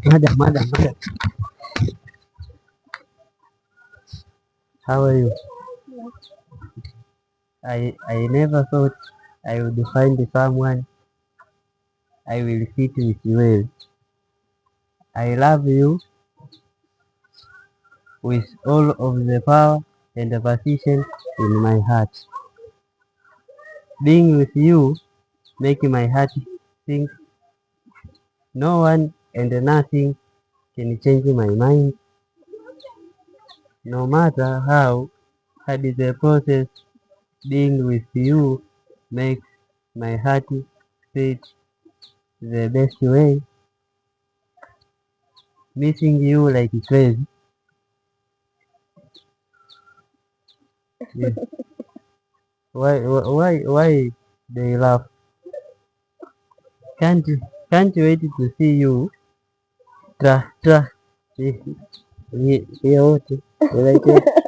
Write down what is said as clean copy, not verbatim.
Madam. How are you? I never thought I would find someone I will fit with well. I love you with all of the power and the passion in my heart. Being with you make my heart sing. No one and nothing can change my mind. No matter how hard the process, being with you makes my heart beat the best way. Missing you like crazy. Yes. Why they laugh? Can't can't wait to see you. Tra. Here, you like it?